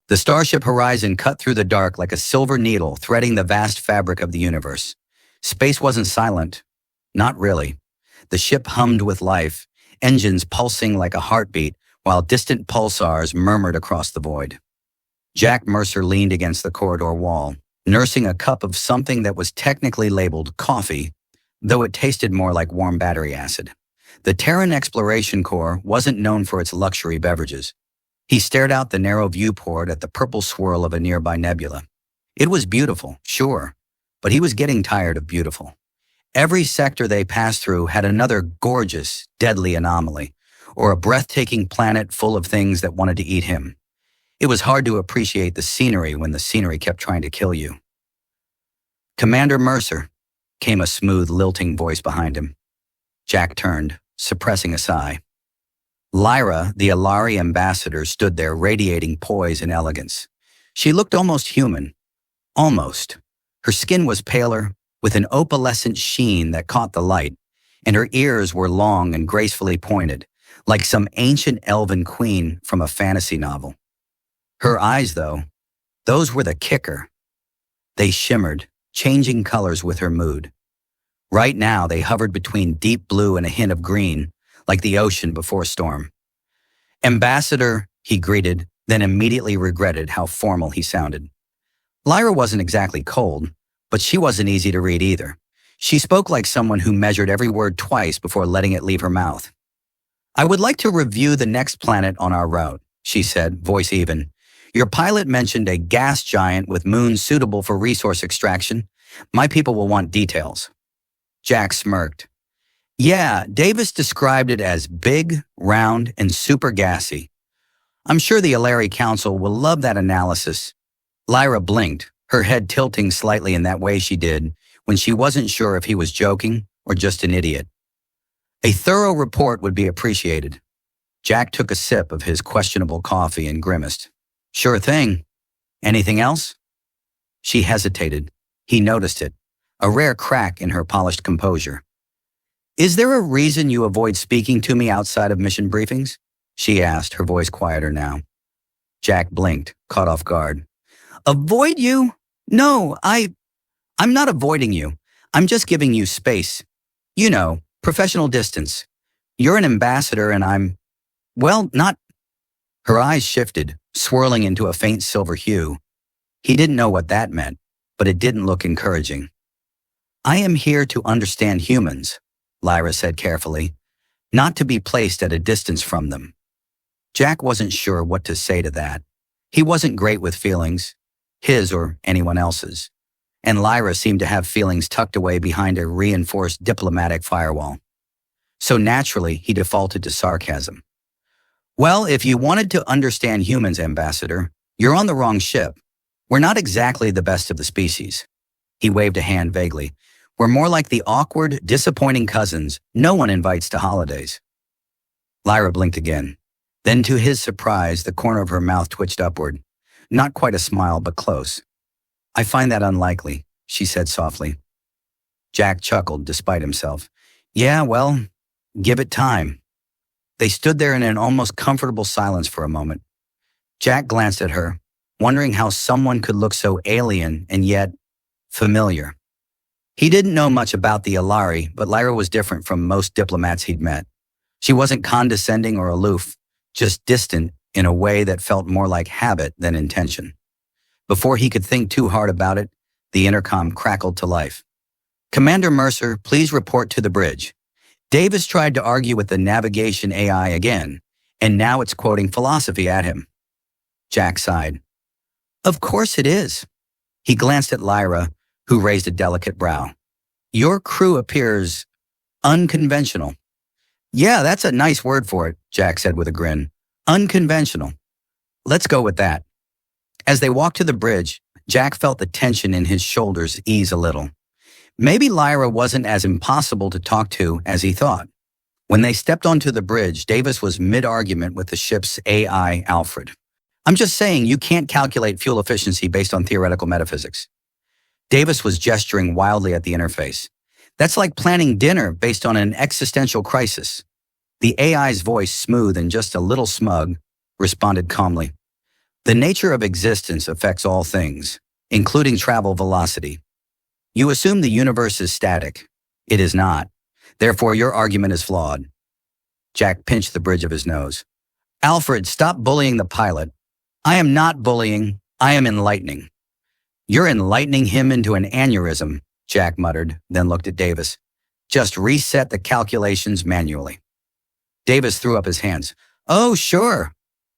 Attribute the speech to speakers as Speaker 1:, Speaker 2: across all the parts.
Speaker 1: The starship horizon cut through the dark like a silver needle threading the vast fabric of the universe. Space wasn't silent. Not really. The ship hummed with life, engines pulsing like a heartbeat, while distant pulsars murmured across the void. Jack Mercer leaned against the corridor wall, nursing a cup of something that was technically labeled coffee, though it tasted more like warm battery acid. The Terran Exploration Corps wasn't known for its luxury beverages. He stared out the narrow viewport at the purple swirl of a nearby nebula. It was beautiful, sure, but he was getting tired of beautiful. Every sector they passed through had another gorgeous, deadly anomaly, or a breathtaking planet full of things that wanted to eat him. It was hard to appreciate the scenery when the scenery kept trying to kill you. "Commander Mercer," came a smooth, lilting voice behind him. Jack turned, suppressing a sigh. Lyra, the Alari ambassador, stood there radiating poise and elegance. She looked almost human. Almost. Her skin was paler, with an opalescent sheen that caught the light, and her ears were long and gracefully pointed, like some ancient elven queen from a fantasy novel. Her eyes, though, those were the kicker. They shimmered, changing colors with her mood. Right now, they hovered between deep blue and a hint of green, like the ocean before a storm. "Ambassador," he greeted, then immediately regretted how formal he sounded. Lyra wasn't exactly cold, but she wasn't easy to read either. She spoke like someone who measured every word twice before letting it leave her mouth. "I would like to review the next planet on our route," she said, voice even. "Your pilot mentioned a gas giant with moons suitable for resource extraction. My people will want details." Jack smirked. "Yeah, Davis described it as big, round, and super gassy. I'm sure the Alari Council will love that analysis." Lyra blinked, her head tilting slightly in that way she did when she wasn't sure if he was joking or just an idiot. "A thorough report would be appreciated." Jack took a sip of his questionable coffee and grimaced. "Sure thing. Anything else?" She hesitated. He noticed it, a rare crack in her polished composure. "Is there a reason you avoid speaking to me outside of mission briefings?" she asked, her voice quieter now. Jack blinked, caught off guard. "Avoid you? No, I'm not avoiding you. I'm just giving you space. You know, professional distance. You're an ambassador and well, not..." Her eyes shifted, swirling into a faint silver hue. He didn't know what that meant, but it didn't look encouraging. "I am here to understand humans," Lyra said carefully, "not to be placed at a distance from them." Jack wasn't sure what to say to that. He wasn't great with feelings, his or anyone else's, and Lyra seemed to have feelings tucked away behind a reinforced diplomatic firewall. So naturally, he defaulted to sarcasm. "Well, if you wanted to understand humans, Ambassador, you're on the wrong ship. We're not exactly the best of the species." He waved a hand vaguely. "We're more like the awkward, disappointing cousins no one invites to holidays." Lyra blinked again. Then, to his surprise, the corner of her mouth twitched upward. Not quite a smile, but close. "I find that unlikely," she said softly. Jack chuckled despite himself. "Yeah, well, give it time." They stood there in an almost comfortable silence for a moment. Jack glanced at her, wondering how someone could look so alien and yet familiar. He didn't know much about the Alari, but Lyra was different from most diplomats he'd met. She wasn't condescending or aloof, just distant in a way that felt more like habit than intention. Before he could think too hard about it, the intercom crackled to life. "Commander Mercer, please report to the bridge." Davis tried to argue with the navigation AI again, and now it's quoting philosophy at him. Jack sighed. "Of course it is." He glanced at Lyra, who raised a delicate brow. "Your crew appears unconventional." "Yeah, that's a nice word for it," Jack said with a grin. "Unconventional. Let's go with that." As they walked to the bridge, Jack felt the tension in his shoulders ease a little. Maybe Lyra wasn't as impossible to talk to as he thought. When they stepped onto the bridge, Davis was mid-argument with the ship's AI, Alfred. "I'm just saying you can't calculate fuel efficiency based on theoretical metaphysics." Davis was gesturing wildly at the interface. "That's like planning dinner based on an existential crisis." The AI's voice, smooth and just a little smug, responded calmly. The nature of existence affects all things, including travel velocity. You assume the universe is static. It is not. Therefore, your argument is flawed. Jack pinched the bridge of his nose. Alfred, stop bullying the pilot. I am not bullying. I am enlightening. You're enlightening him into an aneurysm, Jack muttered, then looked at Davis. Just reset the calculations manually. Davis threw up his hands. Oh, sure.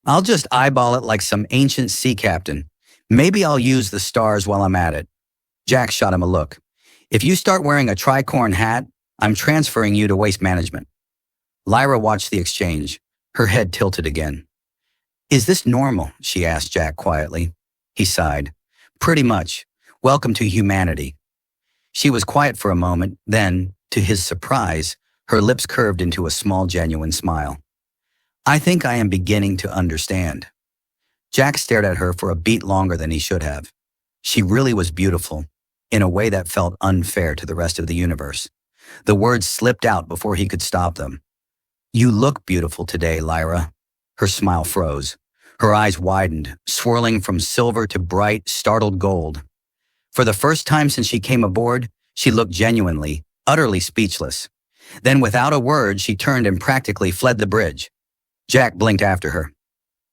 Speaker 1: I'll just eyeball it like some ancient sea captain. Maybe I'll use the stars while I'm at it. Jack shot him a look. If you start wearing a tricorn hat, I'm transferring you to waste management. Lyra watched the exchange. Her head tilted again. Is this normal? She asked Jack quietly. He sighed. Pretty much. Welcome to humanity. She was quiet for a moment, then, to his surprise, her lips curved into a small, genuine smile. I think I am beginning to understand. Jack stared at her for a beat longer than he should have. She really was beautiful, in a way that felt unfair to the rest of the universe. The words slipped out before he could stop them. You look beautiful today, Lyra. Her smile froze. Her eyes widened, swirling from silver to bright, startled gold. For the first time since she came aboard, she looked genuinely, utterly speechless. Then without a word, she turned and practically fled the bridge. Jack blinked after her.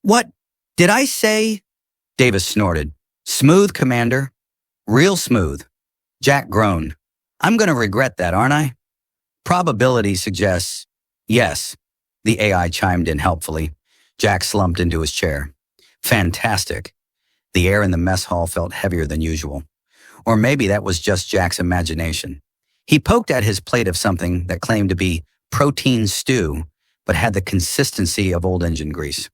Speaker 1: What did I say? Davis snorted. Smooth, Commander. Real smooth. Jack groaned. I'm going to regret that, aren't I? Probability suggests yes. The AI chimed in helpfully. Jack slumped into his chair. Fantastic. The air in the mess hall felt heavier than usual. Or maybe that was just Jack's imagination. He poked at his plate of something that claimed to be protein stew, but had the consistency of old engine grease.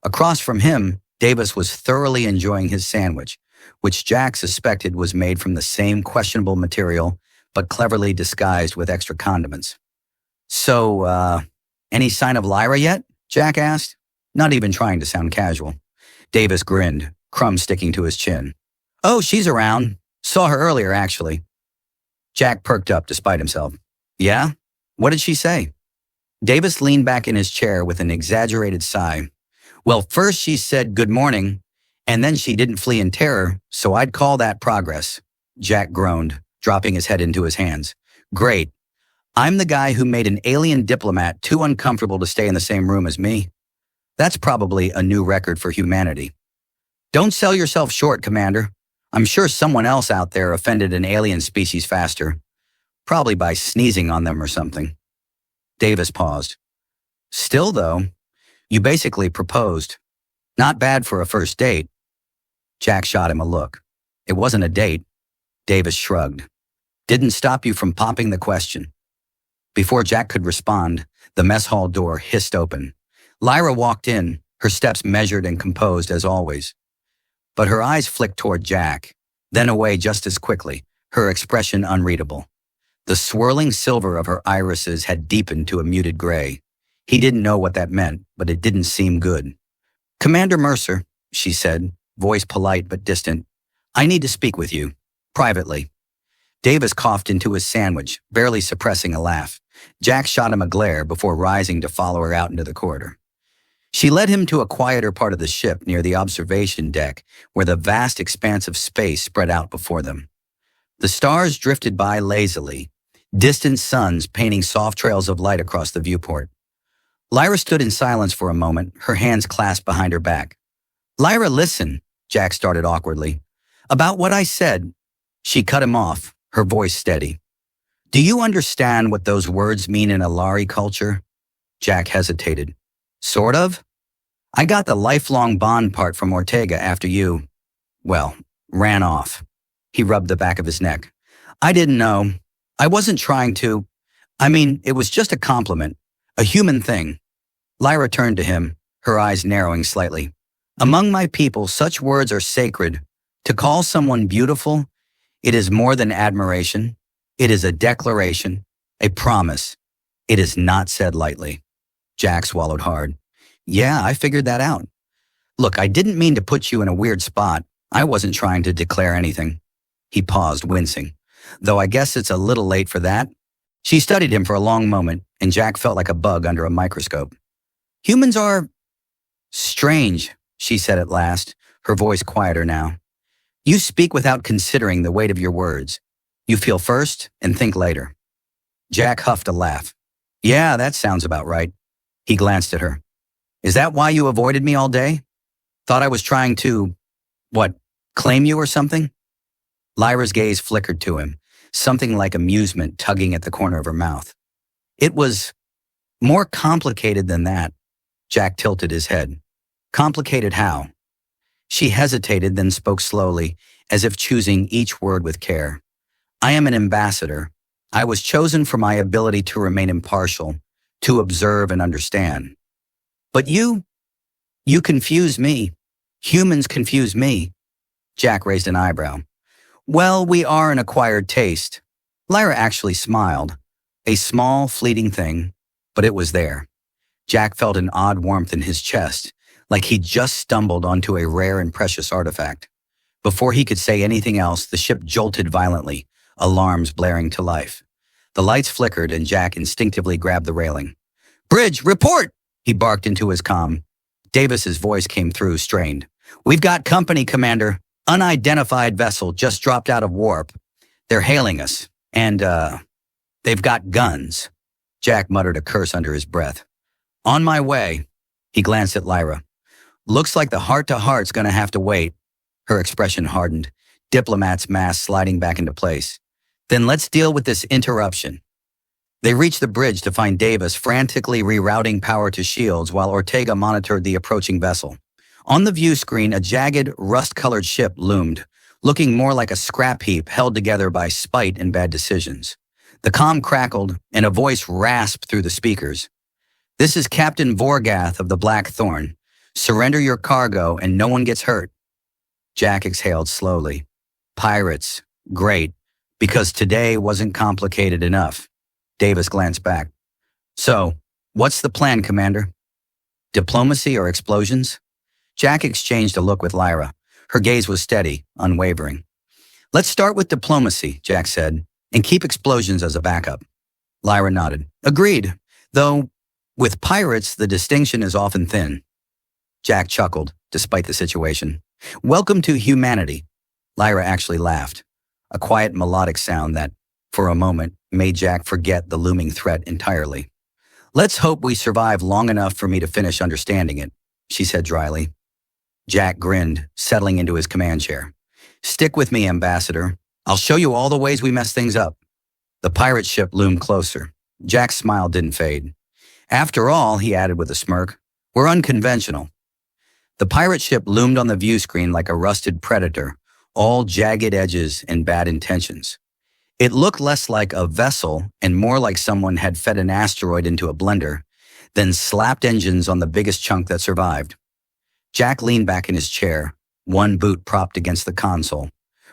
Speaker 1: Across from him, Davis was thoroughly enjoying his sandwich, which Jack suspected was made from the same questionable material, but cleverly disguised with extra condiments. So, any sign of Lyra yet? Jack asked, not even trying to sound casual. Davis grinned, crumbs sticking to his chin. Oh, she's around. Saw her earlier, actually. Jack perked up despite himself. Yeah? What did she say? Davis leaned back in his chair with an exaggerated sigh. Well, first she said good morning, and then she didn't flee in terror, so I'd call that progress. Jack groaned, dropping his head into his hands. Great. I'm the guy who made an alien diplomat too uncomfortable to stay in the same room as me. That's probably a new record for humanity. Don't sell yourself short, Commander. I'm sure someone else out there offended an alien species faster, probably by sneezing on them or something. Davis paused. Still, though, you basically proposed. Not bad for a first date. Jack shot him a look. It wasn't a date. Davis shrugged. Didn't stop you from popping the question. Before Jack could respond, the mess hall door hissed open. Lyra walked in, her steps measured and composed as always. But her eyes flicked toward Jack, then away just as quickly, her expression unreadable. The swirling silver of her irises had deepened to a muted gray. He didn't know what that meant, but it didn't seem good. Commander Mercer, she said, voice polite but distant, I need to speak with you, privately. Davis coughed into his sandwich, barely suppressing a laugh. Jack shot him a glare before rising to follow her out into the corridor. She led him to a quieter part of the ship near the observation deck, where the vast expanse of space spread out before them. The stars drifted by lazily, distant suns painting soft trails of light across the viewport. Lyra stood in silence for a moment, her hands clasped behind her back. Lyra, listen, Jack started awkwardly. About what I said. She cut him off, her voice steady. Do you understand what those words mean in Alari culture? Jack hesitated. Sort of. I got the lifelong bond part from Ortega after you, well, ran off. He rubbed the back of his neck. I didn't know. I wasn't trying to. I mean, it was just a compliment, a human thing. Lyra turned to him, her eyes narrowing slightly. Among my people, such words are sacred. To call someone beautiful, it is more than admiration. It is a declaration, a promise. It is not said lightly. Jack swallowed hard. Yeah, I figured that out. Look, I didn't mean to put you in a weird spot. I wasn't trying to declare anything. He paused, wincing. Though I guess it's a little late for that. She studied him for a long moment, and Jack felt like a bug under a microscope. Humans are strange, she said at last, her voice quieter now. You speak without considering the weight of your words. You feel first and think later. Jack huffed a laugh. Yeah, that sounds about right. He glanced at her. Is that why you avoided me all day? Thought I was trying to, claim you or something? Lyra's gaze flickered to him, something like amusement tugging at the corner of her mouth. It was more complicated than that. Jack tilted his head. Complicated how? She hesitated, then spoke slowly, as if choosing each word with care. I am an ambassador. I was chosen for my ability to remain impartial, to observe and understand. But you confuse me. Humans confuse me. Jack raised an eyebrow. Well, we are an acquired taste. Lyra actually smiled. A small, fleeting thing, but it was there. Jack felt an odd warmth in his chest, like he'd just stumbled onto a rare and precious artifact. Before he could say anything else, the ship jolted violently, alarms blaring to life. The lights flickered and Jack instinctively grabbed the railing. Bridge, report! He barked into his comm. Davis's voice came through, strained. We've got company, Commander. Unidentified vessel just dropped out of warp. They're hailing us, and, they've got guns. Jack muttered a curse under his breath. On my way. He glanced at Lyra. Looks like the heart-to-heart's gonna have to wait. Her expression hardened, diplomat's mask sliding back into place. Then let's deal with this interruption. They reached the bridge to find Davis frantically rerouting power to shields while Ortega monitored the approaching vessel. On the view screen, a jagged, rust-colored ship loomed, looking more like a scrap heap held together by spite and bad decisions. The comm crackled, and a voice rasped through the speakers. This is Captain Vorgath of the Blackthorn. Surrender your cargo and no one gets hurt. Jack exhaled slowly. Pirates. Great. Because today wasn't complicated enough. Davis glanced back. So, what's the plan, Commander? Diplomacy or explosions? Jack exchanged a look with Lyra. Her gaze was steady, unwavering. Let's start with diplomacy, Jack said, and keep explosions as a backup. Lyra nodded. Agreed. Though, with pirates, the distinction is often thin. Jack chuckled, despite the situation. Welcome to humanity. Lyra actually laughed. A quiet melodic sound that, for a moment, made Jack forget the looming threat entirely. Let's hope we survive long enough for me to finish understanding it, she said dryly. Jack grinned, settling into his command chair. Stick with me, Ambassador. I'll show you all the ways we mess things up. The pirate ship loomed closer. Jack's smile didn't fade. After all, he added with a smirk, we're unconventional. The pirate ship loomed on the view screen like a rusted predator, all jagged edges and bad intentions. It looked less like a vessel and more like someone had fed an asteroid into a blender, then slapped engines on the biggest chunk that survived. Jack leaned back in his chair, one boot propped against the console,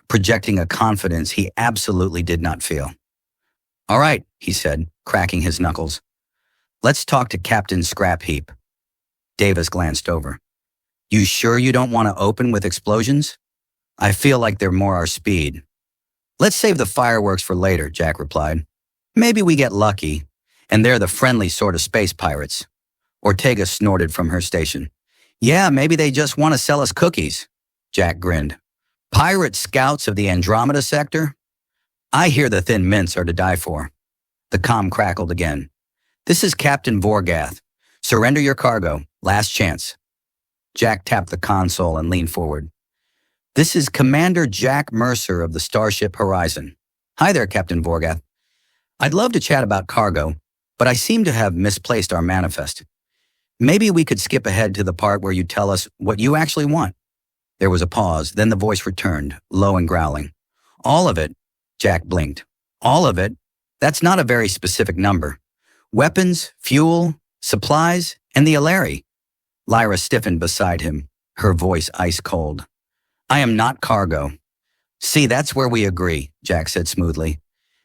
Speaker 1: projecting a confidence he absolutely did not feel. All right, he said, cracking his knuckles. Let's talk to Captain Scrap Heap. Davis glanced over. You sure you don't want to open with explosions? I feel like they're more our speed. Let's save the fireworks for later, Jack replied. Maybe we get lucky, and they're the friendly sort of space pirates. Ortega snorted from her station. Yeah, maybe they just want to sell us cookies. Jack grinned. Pirate scouts of the Andromeda sector? I hear the thin mints are to die for. The comm crackled again. This is Captain Vorgath. Surrender your cargo. Last chance. Jack tapped the console and leaned forward. This is Commander Jack Mercer of the Starship Horizon. Hi there, Captain Vorgath. I'd love to chat about cargo, but I seem to have misplaced our manifest. Maybe we could skip ahead to the part where you tell us what you actually want. There was a pause, then the voice returned, low and growling. All of it, Jack blinked. All of it? That's not a very specific number. Weapons, fuel, supplies, and the Alari. Lyra stiffened beside him, her voice ice cold. I am not cargo. See, that's where we agree, Jack said smoothly.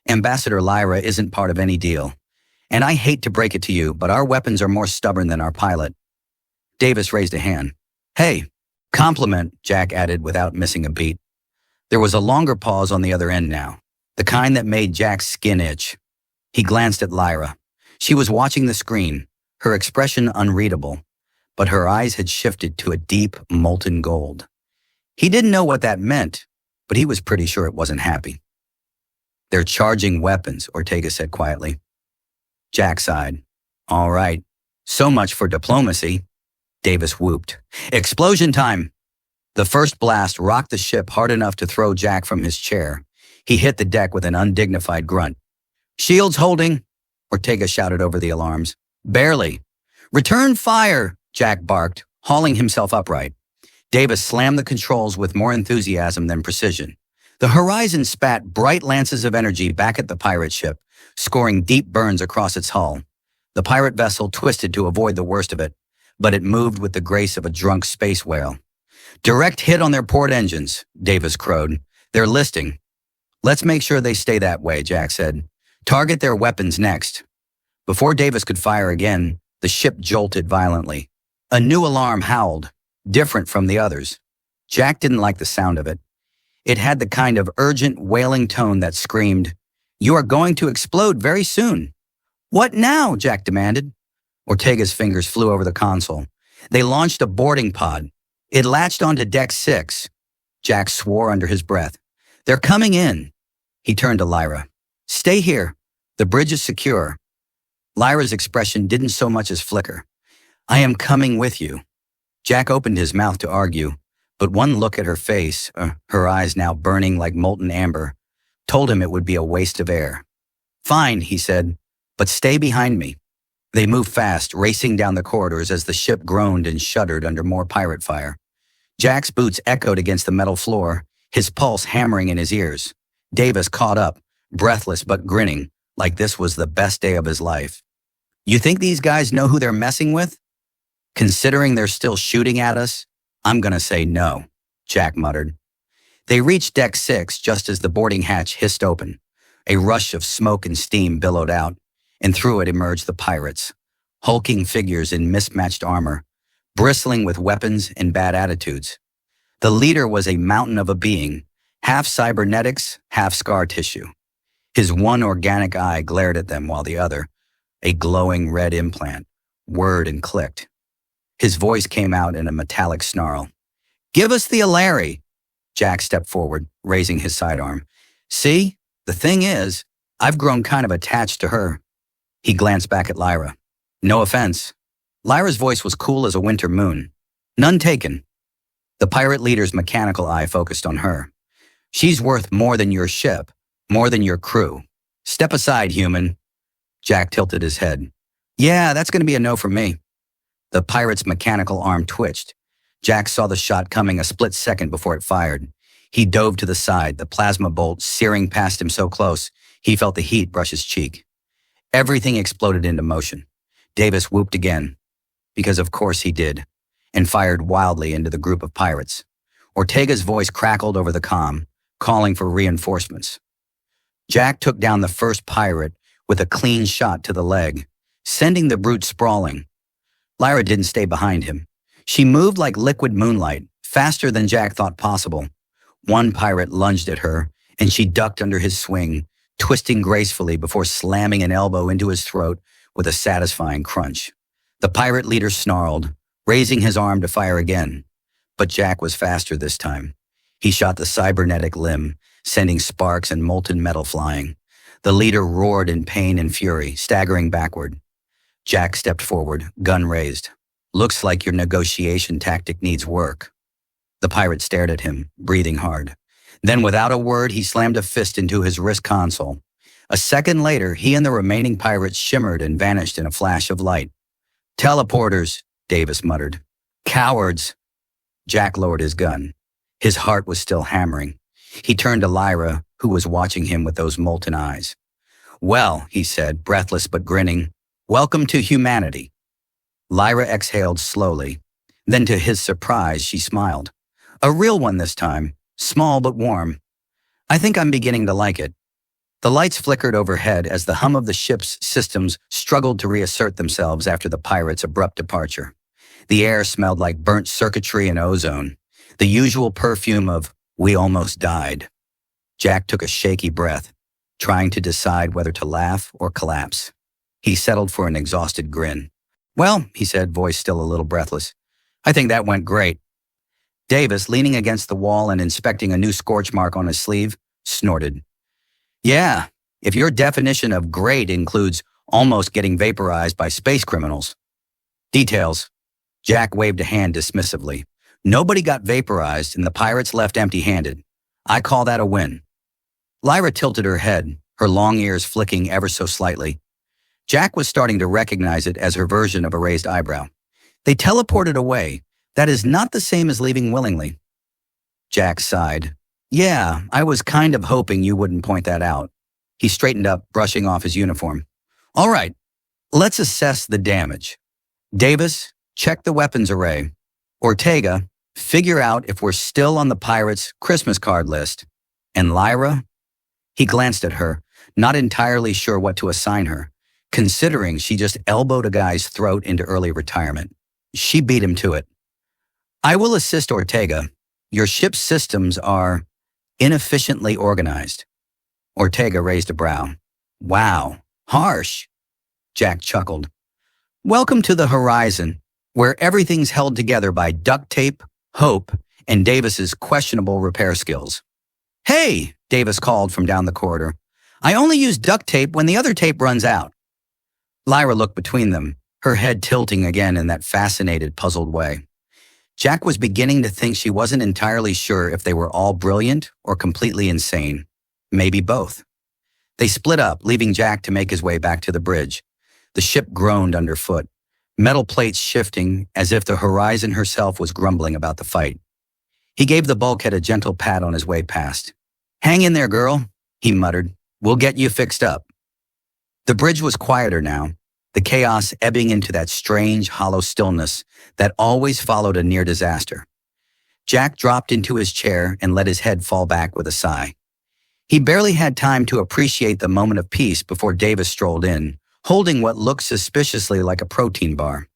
Speaker 1: Ambassador Lyra isn't part of any deal. And I hate to break it to you, but our weapons are more stubborn than our pilot. Davis raised a hand. Hey, compliment, Jack added without missing a beat. There was a longer pause on the other end now, the kind that made Jack's skin itch. He glanced at Lyra. She was watching the screen, her expression unreadable, but her eyes had shifted to a deep, molten gold. He didn't know what that meant, but he was pretty sure it wasn't happy. They're charging weapons, Ortega said quietly. Jack sighed. All right, so much for diplomacy. Davis whooped. Explosion time! The first blast rocked the ship hard enough to throw Jack from his chair. He hit the deck with an undignified grunt. Shields holding, Ortega shouted over the alarms. Barely. Return fire, Jack barked, hauling himself upright. Davis slammed the controls with more enthusiasm than precision. The horizon spat bright lances of energy back at the pirate ship, scoring deep burns across its hull. The pirate vessel twisted to avoid the worst of it, but it moved with the grace of a drunk space whale. Direct hit on their port engines, Davis crowed. They're listing. Let's make sure they stay that way, Jack said. Target their weapons next. Before Davis could fire again, the ship jolted violently. A new alarm howled, different from the others. Jack didn't like the sound of it. It had the kind of urgent, wailing tone that screamed, "You are going to explode very soon." What now? Jack demanded. Ortega's fingers flew over the console. They launched a boarding pod. It latched onto deck 6. Jack swore under his breath. They're coming in. He turned to Lyra. Stay here. The bridge is secure. Lyra's expression didn't so much as flicker. I am coming with you. Jack opened his mouth to argue, but one look at her face, her eyes now burning like molten amber, told him it would be a waste of air. Fine, he said, but stay behind me. They moved fast, racing down the corridors as the ship groaned and shuddered under more pirate fire. Jack's boots echoed against the metal floor, his pulse hammering in his ears. Davis caught up, breathless but grinning, like this was the best day of his life. You think these guys know who they're messing with? Considering they're still shooting at us, I'm gonna say no, Jack muttered. They reached deck 6 just as the boarding hatch hissed open. A rush of smoke and steam billowed out, and through it emerged the pirates, hulking figures in mismatched armor, bristling with weapons and bad attitudes. The leader was a mountain of a being, half cybernetics, half scar tissue. His one organic eye glared at them while the other, a glowing red implant, whirred and clicked. His voice came out in a metallic snarl. Give us the Alari! Jack stepped forward, raising his sidearm. See, the thing is, I've grown kind of attached to her. He glanced back at Lyra. No offense. Lyra's voice was cool as a winter moon. None taken. The pirate leader's mechanical eye focused on her. She's worth more than your ship, more than your crew. Step aside, human. Jack tilted his head. Yeah, that's going to be a no from me. The pirate's mechanical arm twitched. Jack saw the shot coming a split second before it fired. He dove to the side, the plasma bolt searing past him so close, he felt the heat brush his cheek. Everything exploded into motion. Davis whooped again, because of course he did, and fired wildly into the group of pirates. Ortega's voice crackled over the comm, calling for reinforcements. Jack took down the first pirate with a clean shot to the leg, sending the brute sprawling. Lyra didn't stay behind him. She moved like liquid moonlight, faster than Jack thought possible. One pirate lunged at her, and she ducked under his swing, twisting gracefully before slamming an elbow into his throat with a satisfying crunch. The pirate leader snarled, raising his arm to fire again. But Jack was faster this time. He shot the cybernetic limb, sending sparks and molten metal flying. The leader roared in pain and fury, staggering backward. Jack stepped forward, gun raised. Looks like your negotiation tactic needs work. The pirate stared at him, breathing hard. Then without a word, he slammed a fist into his wrist console. A second later, he and the remaining pirates shimmered and vanished in a flash of light. Teleporters, Davis muttered. Cowards. Jack lowered his gun. His heart was still hammering. He turned to Lyra, who was watching him with those molten eyes. Well, he said, breathless but grinning, welcome to humanity. Lyra exhaled slowly. Then to his surprise, she smiled. A real one this time, small but warm. I think I'm beginning to like it. The lights flickered overhead as the hum of the ship's systems struggled to reassert themselves after the pirates' abrupt departure. The air smelled like burnt circuitry and ozone, the usual perfume of "we almost died." Jack took a shaky breath, trying to decide whether to laugh or collapse. He settled for an exhausted grin. Well, he said, voice still a little breathless, I think that went great. Davis, leaning against the wall and inspecting a new scorch mark on his sleeve, snorted. Yeah, if your definition of great includes almost getting vaporized by space criminals. Details. Jack waved a hand dismissively. Nobody got vaporized and the pirates left empty-handed. I call that a win. Lyra tilted her head, her long ears flicking ever so slightly. Jack was starting to recognize it as her version of a raised eyebrow. They teleported away. That is not the same as leaving willingly. Jack sighed. Yeah, I was kind of hoping you wouldn't point that out. He straightened up, brushing off his uniform. All right, let's assess the damage. Davis, check the weapons array. Ortega, figure out if we're still on the pirates' Christmas card list. And Lyra? He glanced at her, not entirely sure what to assign her, considering she just elbowed a guy's throat into early retirement. She beat him to it. I will assist Ortega. Your ship's systems are inefficiently organized. Ortega raised a brow. Wow, harsh. Jack chuckled. Welcome to the horizon, where everything's held together by duct tape, hope, and Davis's questionable repair skills. Hey, Davis called from down the corridor. I only use duct tape when the other tape runs out. Lyra looked between them, her head tilting again in that fascinated, puzzled way. Jack was beginning to think she wasn't entirely sure if they were all brilliant or completely insane. Maybe both. They split up, leaving Jack to make his way back to the bridge. The ship groaned underfoot, metal plates shifting as if the horizon herself was grumbling about the fight. He gave the bulkhead a gentle pat on his way past. Hang in there, girl, he muttered. We'll get you fixed up. The bridge was quieter now, the chaos ebbing into that strange, hollow stillness that always followed a near disaster. Jack dropped into his chair and let his head fall back with a sigh. He barely had time to appreciate the moment of peace before Davis strolled in, holding what looked suspiciously like a protein bar.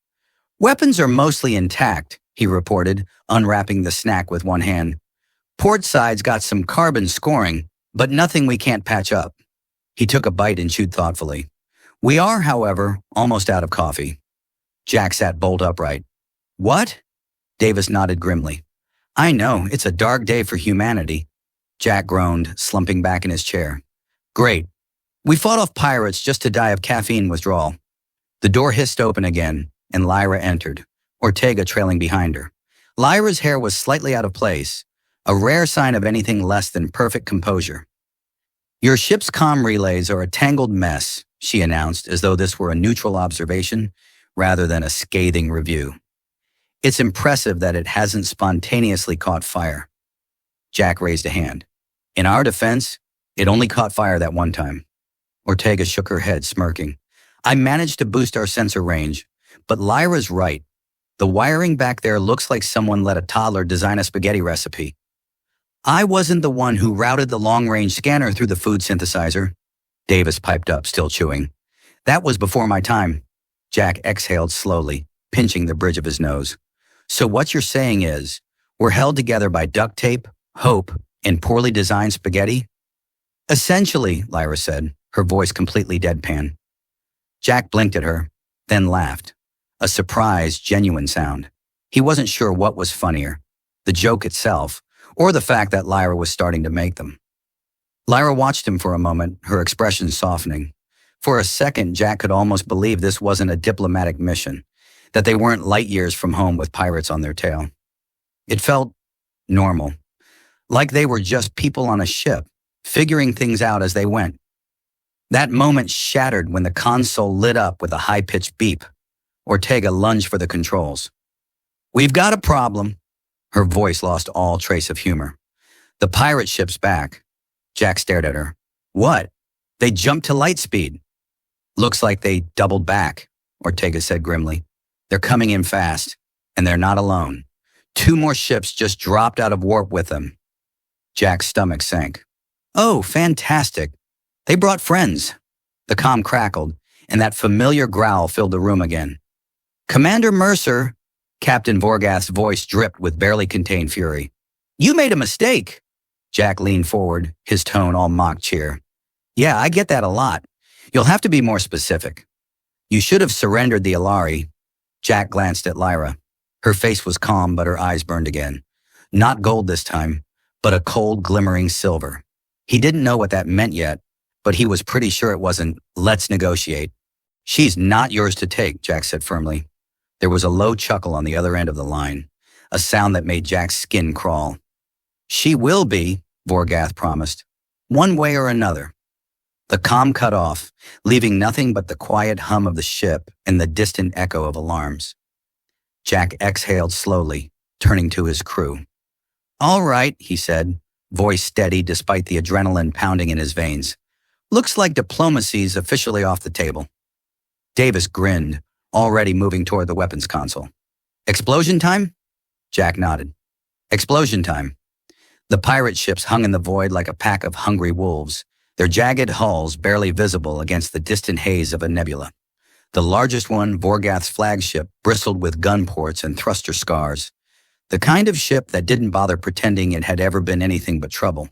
Speaker 1: Weapons are mostly intact, he reported, unwrapping the snack with one hand. Port side's got some carbon scoring, but nothing we can't patch up. He took a bite and chewed thoughtfully. We are, however, almost out of coffee. Jack sat bolt upright. What? Davis nodded grimly. I know, it's a dark day for humanity. Jack groaned, slumping back in his chair. Great. We fought off pirates just to die of caffeine withdrawal. The door hissed open again, and Lyra entered, Ortega trailing behind her. Lyra's hair was slightly out of place, a rare sign of anything less than perfect composure. Your ship's comm relays are a tangled mess, she announced, as though this were a neutral observation rather than a scathing review. It's impressive that it hasn't spontaneously caught fire. Jack raised a hand. In our defense, it only caught fire that one time. Ortega shook her head, smirking. I managed to boost our sensor range, but Lyra's right. The wiring back there looks like someone let a toddler design a spaghetti recipe. I wasn't the one who routed the long-range scanner through the food synthesizer. Davis piped up, still chewing. That was before my time. Jack exhaled slowly, pinching the bridge of his nose. So what you're saying is, we're held together by duct tape, hope, and poorly designed spaghetti? Essentially, Lyra said, her voice completely deadpan. Jack blinked at her, then laughed. A surprised, genuine sound. He wasn't sure what was funnier, the joke itself, or the fact that Lyra was starting to make them. Lyra watched him for a moment, her expression softening. For a second, Jack could almost believe this wasn't a diplomatic mission, that they weren't light years from home with pirates on their tail. It felt normal, like they were just people on a ship, figuring things out as they went. That moment shattered when the console lit up with a high-pitched beep. Ortega lunged for the controls. We've got a problem. Her voice lost all trace of humor. The pirate ship's back. Jack stared at her. What? They jumped to light speed. Looks like they doubled back, Ortega said grimly. They're coming in fast, and they're not alone. 2 more ships just dropped out of warp with them. Jack's stomach sank. Oh, fantastic. They brought friends. The comm crackled, and that familiar growl filled the room again. Commander Mercer, Captain Vorgath's voice dripped with barely contained fury. You made a mistake. Jack leaned forward, his tone all mock cheer. Yeah, I get that a lot. You'll have to be more specific. You should have surrendered the Alari. Jack glanced at Lyra. Her face was calm, but her eyes burned again. Not gold this time, but a cold, glimmering silver. He didn't know what that meant yet, but he was pretty sure it wasn't, let's negotiate. She's not yours to take, Jack said firmly. There was a low chuckle on the other end of the line, a sound that made Jack's skin crawl. She will be, Vorgath promised, one way or another. The comm cut off, leaving nothing but the quiet hum of the ship and the distant echo of alarms. Jack exhaled slowly, turning to his crew. All right, he said, voice steady despite the adrenaline pounding in his veins. Looks like diplomacy's officially off the table. Davis grinned, already moving toward the weapons console. Explosion time? Jack nodded. Explosion time. The pirate ships hung in the void like a pack of hungry wolves, their jagged hulls barely visible against the distant haze of a nebula. The largest one, Vorgath's flagship, bristled with gun ports and thruster scars, the kind of ship that didn't bother pretending it had ever been anything but trouble.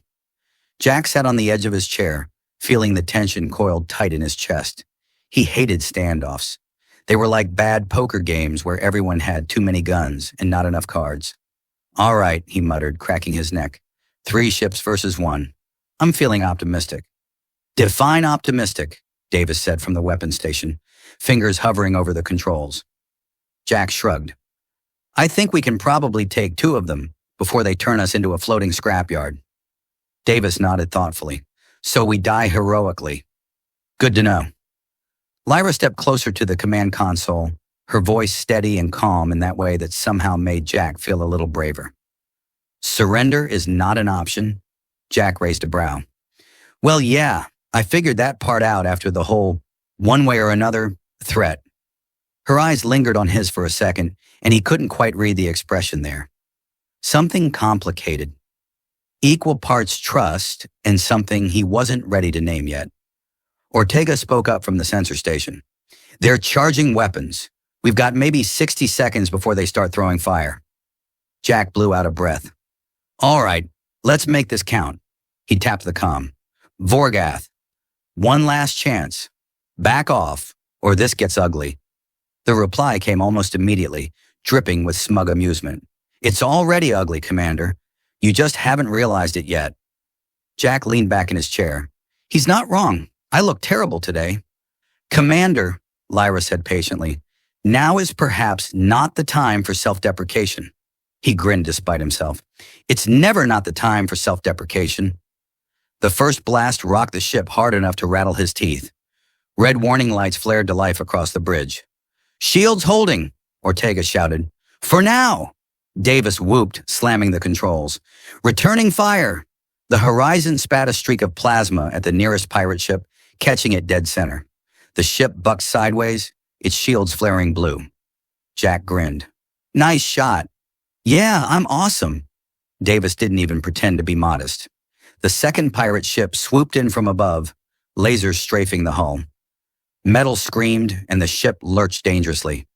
Speaker 1: Jack sat on the edge of his chair, feeling the tension coiled tight in his chest. He hated standoffs. They were like bad poker games where everyone had too many guns and not enough cards. All right, he muttered, cracking his neck. 3 ships versus 1. I'm feeling optimistic. Define optimistic, Davis said from the weapons station, fingers hovering over the controls. Jack shrugged. I think we can probably take 2 of them before they turn us into a floating scrapyard. Davis nodded thoughtfully. So we die heroically. Good to know. Lyra stepped closer to the command console, her voice steady and calm in that way that somehow made Jack feel a little braver. Surrender is not an option? Jack raised a brow. Well, yeah, I figured that part out after the whole one way or another threat. Her eyes lingered on his for a second, and he couldn't quite read the expression there. Something complicated. Equal parts trust and something he wasn't ready to name yet. Ortega spoke up from the sensor station. They're charging weapons. We've got maybe 60 seconds before they start throwing fire. Jack blew out a breath. All right, let's make this count. He tapped the comm. Vorgath, one last chance. Back off, or this gets ugly. The reply came almost immediately, dripping with smug amusement. It's already ugly, Commander. You just haven't realized it yet. Jack leaned back in his chair. He's not wrong. I look terrible today. Commander, Lyra said patiently, now is perhaps not the time for self-deprecation. He grinned despite himself. It's never not the time for self-deprecation. The first blast rocked the ship hard enough to rattle his teeth. Red warning lights flared to life across the bridge. Shields holding, Ortega shouted. For now! Davis whooped, slamming the controls. Returning fire! The horizon spat a streak of plasma at the nearest pirate ship, catching it dead center. The ship bucked sideways, its shields flaring blue. Jack grinned. Nice shot. Yeah, I'm awesome. Davis didn't even pretend to be modest. The second pirate ship swooped in from above, lasers strafing the hull. Metal screamed, and the ship lurched dangerously.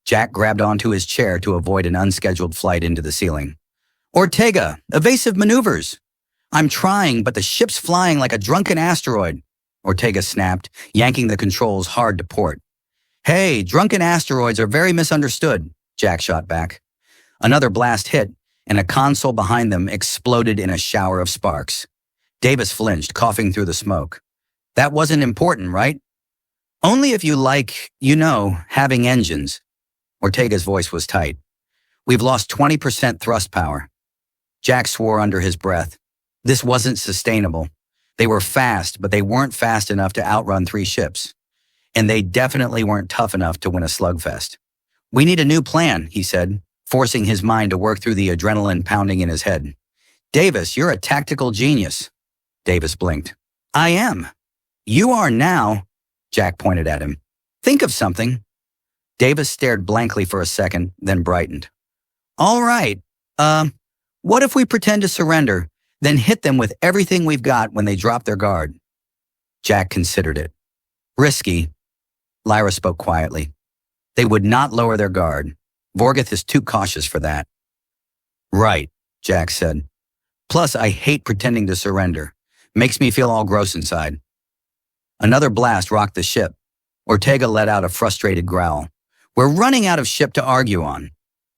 Speaker 1: Jack grabbed onto his chair to avoid an unscheduled flight into the ceiling. Ortega, evasive maneuvers. I'm trying, but the ship's flying like a drunken asteroid, Ortega snapped, yanking the controls hard to port. Hey, drunken asteroids are very misunderstood, Jack shot back. Another blast hit, and a console behind them exploded in a shower of sparks. Davis flinched, coughing through the smoke. That wasn't important, right? Only if you like, having engines. Ortega's voice was tight. We've lost 20% thrust power. Jack swore under his breath. This wasn't sustainable. They were fast, but they weren't fast enough to outrun 3 ships. And they definitely weren't tough enough to win a slugfest. We need a new plan, he said, forcing his mind to work through the adrenaline pounding in his head. Davis, you're a tactical genius. Davis blinked. I am. You are now, Jack pointed at him. Think of something. Davis stared blankly for a second, then brightened. All right. What if we pretend to surrender, then hit them with everything we've got when they drop their guard? Jack considered it. Risky. Lyra spoke quietly. They would not lower their guard. Vorgath is too cautious for that. Right, Jack said. Plus, I hate pretending to surrender. Makes me feel all gross inside. Another blast rocked the ship. Ortega let out a frustrated growl. We're running out of ship to argue on.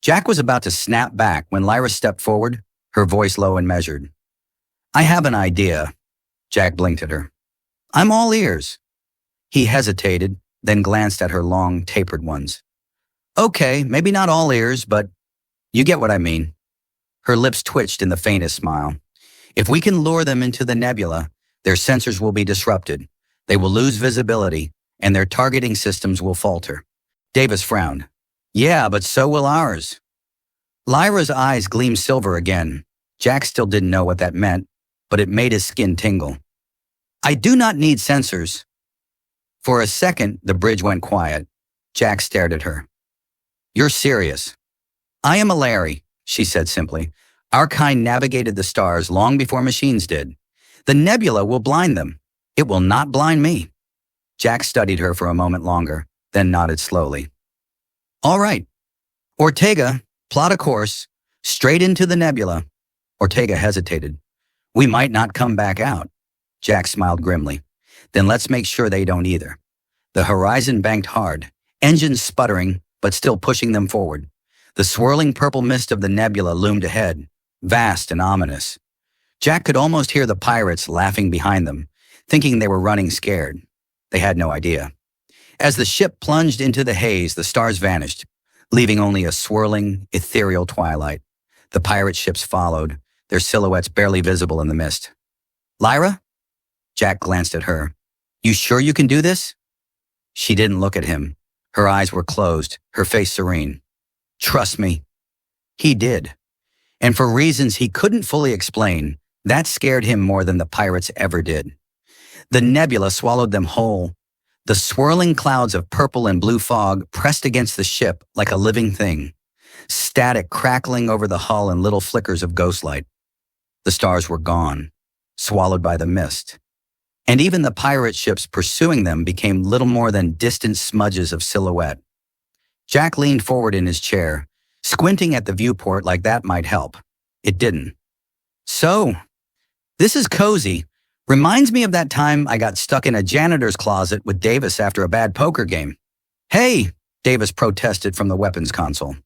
Speaker 1: Jack was about to snap back when Lyra stepped forward, her voice low and measured. I have an idea. Jack blinked at her. I'm all ears. He hesitated, then glanced at her long, tapered ones. Okay, maybe not all ears, but you get what I mean. Her lips twitched in the faintest smile. If we can lure them into the nebula, their sensors will be disrupted. They will lose visibility, and their targeting systems will falter. Davis frowned. Yeah, but so will ours. Lyra's eyes gleamed silver again. Jack still didn't know what that meant, but it made his skin tingle. I do not need sensors. For a second, the bridge went quiet. Jack stared at her. You're serious. I am a Larry, she said simply. Our kind navigated the stars long before machines did. The nebula will blind them. It will not blind me. Jack studied her for a moment longer, then nodded slowly. All right. Ortega, plot a course, straight into the nebula. Ortega hesitated. We might not come back out. Jack smiled grimly. Then let's make sure they don't either. The horizon banked hard, engines sputtering, but still pushing them forward. The swirling purple mist of the nebula loomed ahead, vast and ominous. Jack could almost hear the pirates laughing behind them, thinking they were running scared. They had no idea. As the ship plunged into the haze, the stars vanished, leaving only a swirling, ethereal twilight. The pirate ships followed, their silhouettes barely visible in the mist. Lyra? Jack glanced at her. You sure you can do this? She didn't look at him. Her eyes were closed, her face serene. Trust me. He did. And for reasons he couldn't fully explain, that scared him more than the pirates ever did. The nebula swallowed them whole. The swirling clouds of purple and blue fog pressed against the ship like a living thing, static crackling over the hull in little flickers of ghostlight. The stars were gone, swallowed by the mist. And even the pirate ships pursuing them became little more than distant smudges of silhouette. Jack leaned forward in his chair, squinting at the viewport like that might help. It didn't. So, this is cozy. Reminds me of that time I got stuck in a janitor's closet with Davis after a bad poker game. Hey, Davis protested from the weapons console.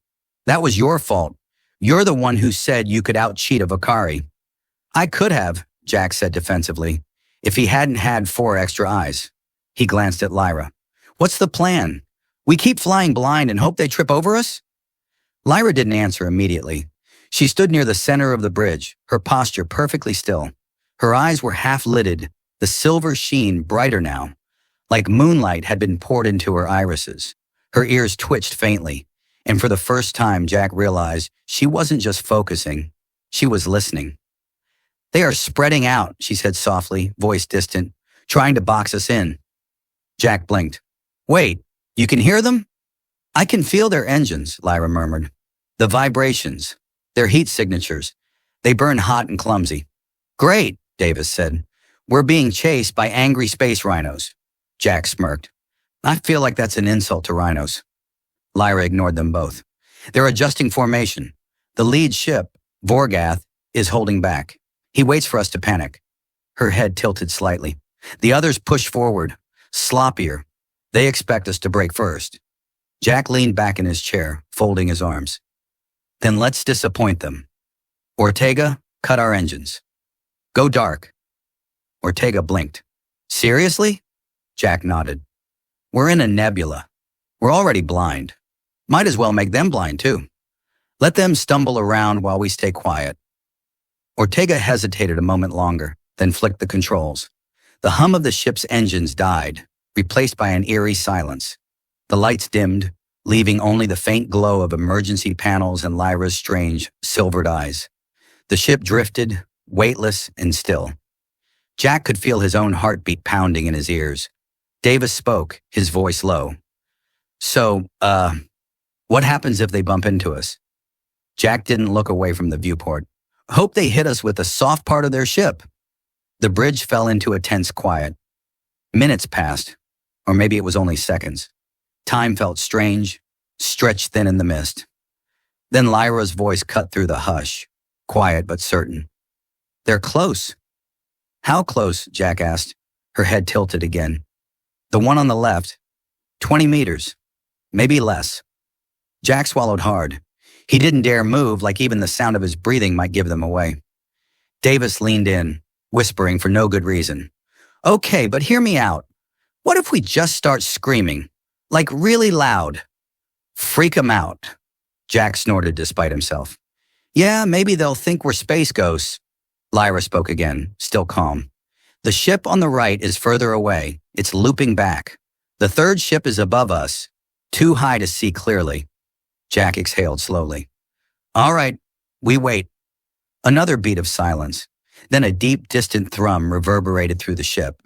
Speaker 1: That was your fault. You're the one who said you could out-cheat a Vakari. I could have, Jack said defensively, if he hadn't had 4 extra eyes. He glanced at Lyra. What's the plan? We keep flying blind and hope they trip over us? Lyra didn't answer immediately. She stood near the center of the bridge, her posture perfectly still. Her eyes were half-lidded, the silver sheen brighter now, like moonlight had been poured into her irises. Her ears twitched faintly, and for the first time Jack realized she wasn't just focusing, she was listening. They are spreading out, she said softly, voice distant, trying to box us in. Jack blinked. Wait, you can hear them? I can feel their engines, Lyra murmured. The vibrations, their heat signatures. They burn hot and clumsy. Great, Davis said. We're being chased by angry space rhinos. Jack smirked. I feel like that's an insult to rhinos. Lyra ignored them both. They're adjusting formation. The lead ship, Vorgath, is holding back. He waits for us to panic. Her head tilted slightly. The others push forward, sloppier. They expect us to break first. Jack leaned back in his chair, folding his arms. Then let's disappoint them. Ortega, cut our engines. Go dark. Ortega blinked. Seriously? Jack nodded. We're in a nebula. We're already blind. Might as well make them blind too. Let them stumble around while we stay quiet. Ortega hesitated a moment longer, then flicked the controls. The hum of the ship's engines died, replaced by an eerie silence. The lights dimmed, leaving only the faint glow of emergency panels and Lyra's strange, silvered eyes. The ship drifted, weightless and still. Jack could feel his own heartbeat pounding in his ears. Davis spoke, his voice low. So, what happens if they bump into us? Jack didn't look away from the viewport. Hope they hit us with the soft part of their ship. The bridge fell into a tense quiet. Minutes passed, or maybe it was only seconds. Time felt strange, stretched thin in the mist. Then Lyra's voice cut through the hush, quiet but certain. They're close. How close? Jack asked. Her head tilted again. The one on the left, 20 meters, maybe less. Jack swallowed hard. He didn't dare move, like even the sound of his breathing might give them away. Davis leaned in, whispering for no good reason. Okay, but hear me out. What if we just start screaming? Like really loud? Freak 'em out. Jack snorted despite himself. Yeah, maybe they'll think we're space ghosts. Lyra spoke again, still calm. The ship on the right is further away. It's looping back. The third ship is above us, too high to see clearly. Jack exhaled slowly. All right, we wait. Another beat of silence. Then a deep, distant thrum reverberated through the ship,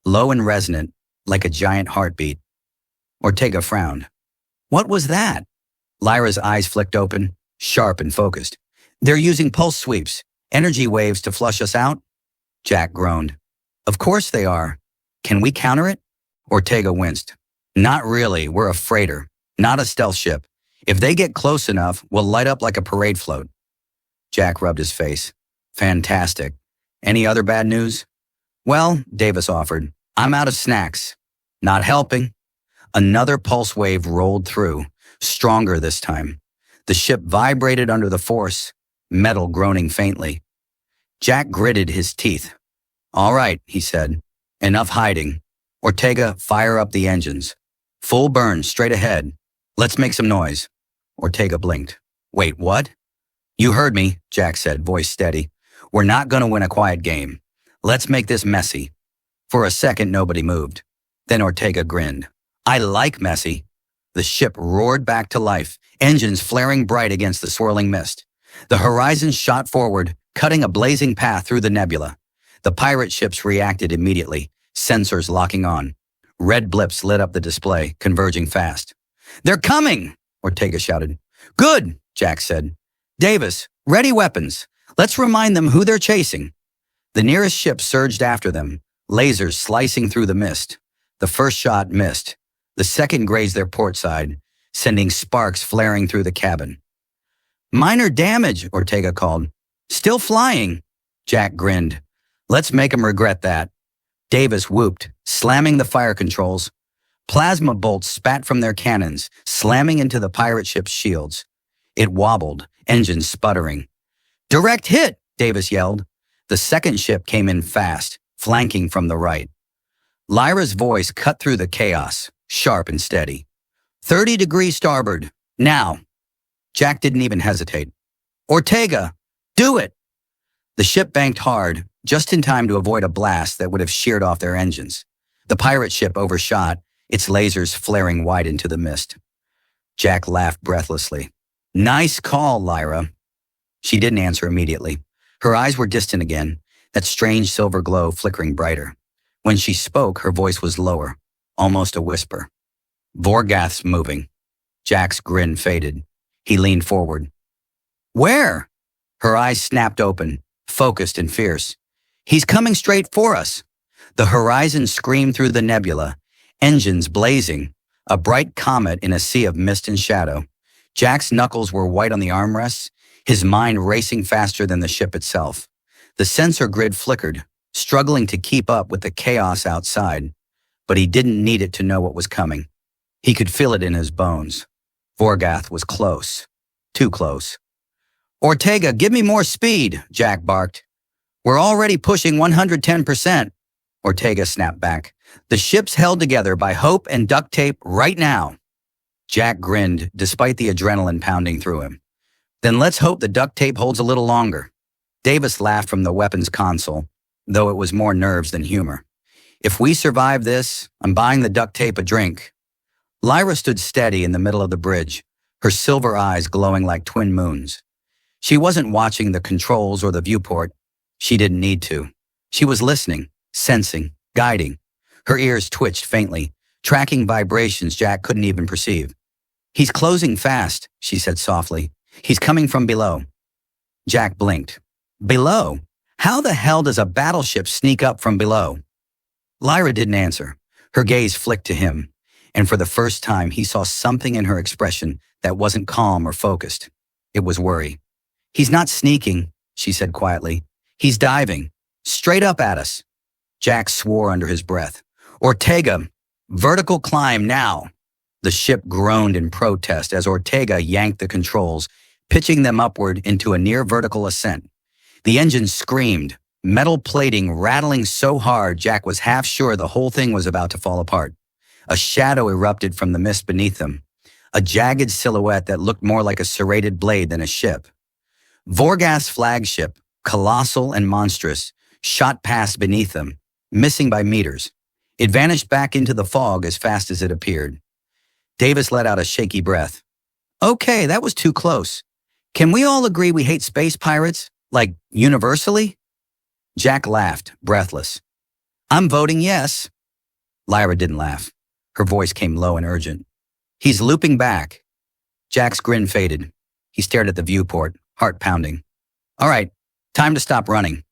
Speaker 1: low and resonant, like a giant heartbeat. Ortega frowned. What was that? Lyra's eyes flicked open, sharp and focused. They're using pulse sweeps, energy waves to flush us out? Jack groaned. Of course they are. Can we counter it? Ortega winced. Not really, we're a freighter, not a stealth ship. If they get close enough, we'll light up like a parade float. Jack rubbed his face. Fantastic. Any other bad news? Well, Davis offered, I'm out of snacks. Not helping. Another pulse wave rolled through, stronger this time. The ship vibrated under the force, metal groaning faintly. Jack gritted his teeth. All right, he said. Enough hiding. Ortega, fire up the engines. Full burn, straight ahead. Let's make some noise. Ortega blinked. Wait, what? You heard me, Jack said, voice steady. We're not going to win a quiet game. Let's make this messy. For a second, nobody moved. Then Ortega grinned. I like messy. The ship roared back to life, engines flaring bright against the swirling mist. The horizon shot forward, cutting a blazing path through the nebula. The pirate ships reacted immediately, sensors locking on. Red blips lit up the display, converging fast. They're coming, Ortega shouted. Good, Jack said. Davis, ready weapons. Let's remind them who they're chasing. The nearest ship surged after them, lasers slicing through the mist. The first shot missed. The second grazed their port side, sending sparks flaring through the cabin. Minor damage, Ortega called. Still flying. Jack grinned. Let's make them regret that. Davis whooped, slamming the fire controls. Plasma bolts spat from their cannons, slamming into the pirate ship's shields. It wobbled, engines sputtering. Direct hit, Davis yelled. The second ship came in fast, flanking from the right. Lyra's voice cut through the chaos, sharp and steady. 30 degrees starboard, now. Jack didn't even hesitate. Ortega, do it! The ship banked hard, just in time to avoid a blast that would have sheared off their engines. The pirate ship overshot, its lasers flaring wide into the mist. Jack laughed breathlessly. Nice call, Lyra. She didn't answer immediately. Her eyes were distant again, that strange silver glow flickering brighter. When she spoke, her voice was lower, almost a whisper. Vorgath's moving. Jack's grin faded. He leaned forward. Where? Her eyes snapped open, focused and fierce. He's coming straight for us. The horizon screamed through the nebula, engines blazing, a bright comet in a sea of mist and shadow. Jack's knuckles were white on the armrests, his mind racing faster than the ship itself. The sensor grid flickered, struggling to keep up with the chaos outside, but he didn't need it to know what was coming. He could feel it in his bones. Vorgath was close. Too close. Ortega, give me more speed, Jack barked. We're already pushing 110%. Ortega snapped back. The ship's held together by hope and duct tape right now. Jack grinned, despite the adrenaline pounding through him. Then let's hope the duct tape holds a little longer. Davis laughed from the weapons console, though it was more nerves than humor. If we survive this, I'm buying the duct tape a drink. Lyra stood steady in the middle of the bridge, her silver eyes glowing like twin moons. She wasn't watching the controls or the viewport. She didn't need to. She was listening, sensing, guiding. Her ears twitched faintly, tracking vibrations Jack couldn't even perceive. He's closing fast, she said softly. He's coming from below. Jack blinked. Below? How the hell does a battleship sneak up from below? Lyra didn't answer. Her gaze flicked to him, and for the first time he saw something in her expression that wasn't calm or focused. It was worry. He's not sneaking, she said quietly. He's diving, straight up at us. Jack swore under his breath. Ortega, vertical climb now. The ship groaned in protest as Ortega yanked the controls, pitching them upward into a near vertical ascent. The engine screamed, metal plating rattling so hard Jack was half sure the whole thing was about to fall apart. A shadow erupted from the mist beneath them, a jagged silhouette that looked more like a serrated blade than a ship. Vorgath's flagship, colossal and monstrous, shot past beneath them, missing by meters. It vanished back into the fog as fast as it appeared. Davis let out a shaky breath. Okay, that was too close. Can we all agree we hate space pirates? Like, universally? Jack laughed, breathless. I'm voting yes. Lyra didn't laugh. Her voice came low and urgent. He's looping back. Jack's grin faded. He stared at the viewport, heart pounding. All right, time to stop running.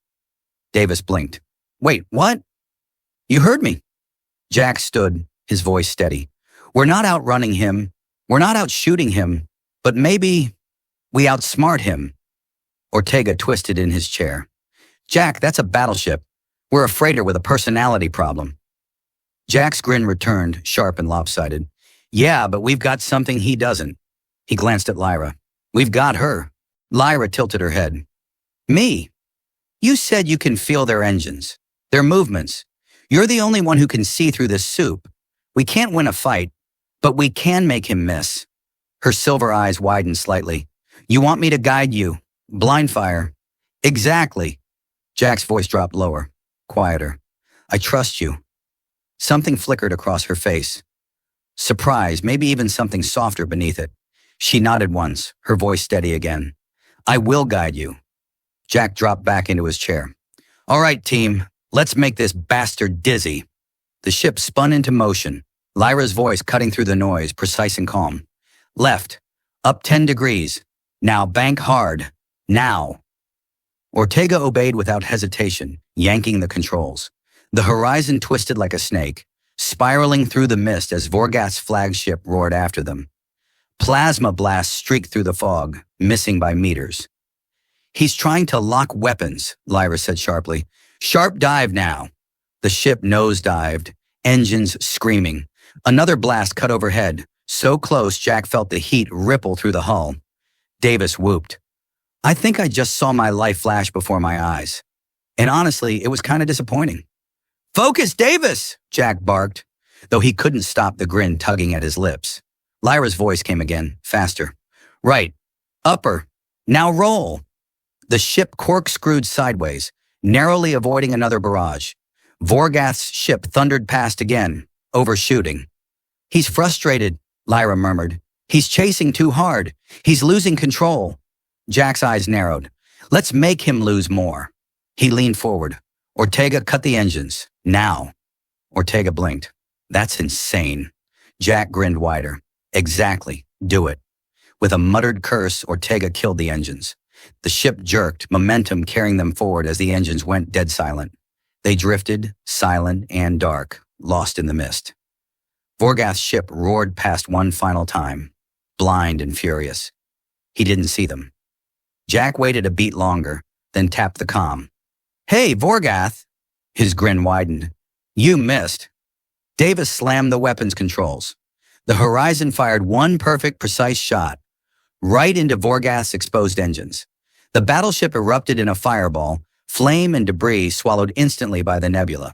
Speaker 1: Davis blinked. Wait, what? You heard me. Jack stood, his voice steady. We're not outrunning him. We're not outshooting him. But maybe we outsmart him. Ortega twisted in his chair. Jack, that's a battleship. We're a freighter with a personality problem. Jack's grin returned, sharp and lopsided. Yeah, but we've got something he doesn't. He glanced at Lyra. We've got her. Lyra tilted her head. Me? You said you can feel their engines, their movements. You're the only one who can see through this soup. We can't win a fight, but we can make him miss. Her silver eyes widened slightly. You want me to guide you? Blind fire. Exactly. Jack's voice dropped lower, quieter. I trust you. Something flickered across her face. Surprise, maybe even something softer beneath it. She nodded once, her voice steady again. I will guide you. Jack dropped back into his chair. All right, team, let's make this bastard dizzy. The ship spun into motion, Lyra's voice cutting through the noise, precise and calm. Left, up 10 degrees. Now bank hard. Now. Ortega obeyed without hesitation, yanking the controls. The horizon twisted like a snake, spiraling through the mist as Vorgath's flagship roared after them. Plasma blasts streaked through the fog, missing by meters. He's trying to lock weapons, Lyra said sharply. Sharp dive now. The ship nosedived, engines screaming. Another blast cut overhead, so close Jack felt the heat ripple through the hull. Davis whooped. I think I just saw my life flash before my eyes. And honestly, it was kind of disappointing. Focus, Davis, Jack barked, though he couldn't stop the grin tugging at his lips. Lyra's voice came again, faster. Right, upper, now roll. The ship corkscrewed sideways, narrowly avoiding another barrage. Vorgath's ship thundered past again, overshooting. He's frustrated, Lyra murmured. He's chasing too hard. He's losing control. Jack's eyes narrowed. Let's make him lose more. He leaned forward. Ortega, cut the engines. Now. Ortega blinked. That's insane. Jack grinned wider. Exactly. Do it. With a muttered curse, Ortega killed the engines. The ship jerked, momentum carrying them forward as the engines went dead silent. They drifted, silent and dark, lost in the mist. Vorgath's ship roared past one final time, blind and furious. He didn't see them. Jack waited a beat longer, then tapped the comm. Hey, Vorgath! His grin widened. You missed. Davis slammed the weapons controls. The horizon fired one perfect, precise shot, right into Vorgath's exposed engines. The battleship erupted in a fireball, flame and debris swallowed instantly by the nebula.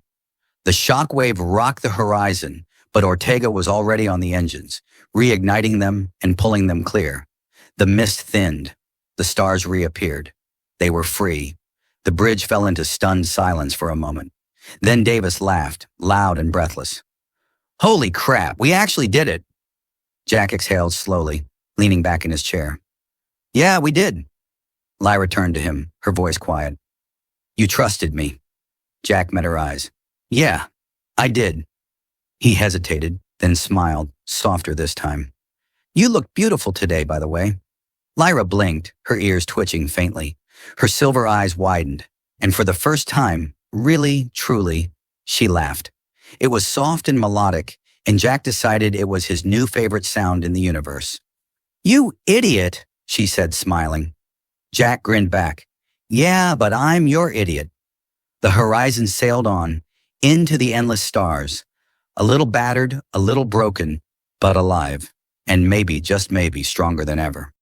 Speaker 1: The shockwave rocked the horizon, but Ortega was already on the engines, reigniting them and pulling them clear. The mist thinned. The stars reappeared. They were free. The bridge fell into stunned silence for a moment. Then Davis laughed, loud and breathless. Holy crap, we actually did it. Jack exhaled slowly, leaning back in his chair. Yeah, we did. Lyra turned to him, her voice quiet. You trusted me. Jack met her eyes. Yeah, I did. He hesitated, then smiled, softer this time. You look beautiful today, by the way. Lyra blinked, her ears twitching faintly. Her silver eyes widened, and for the first time, really, truly, she laughed. It was soft and melodic, and Jack decided it was his new favorite sound in the universe. You idiot, she said, smiling. Jack grinned back. Yeah, but I'm your idiot. The horizon sailed on, into the endless stars, a little battered, a little broken, but alive, and maybe, just maybe, stronger than ever.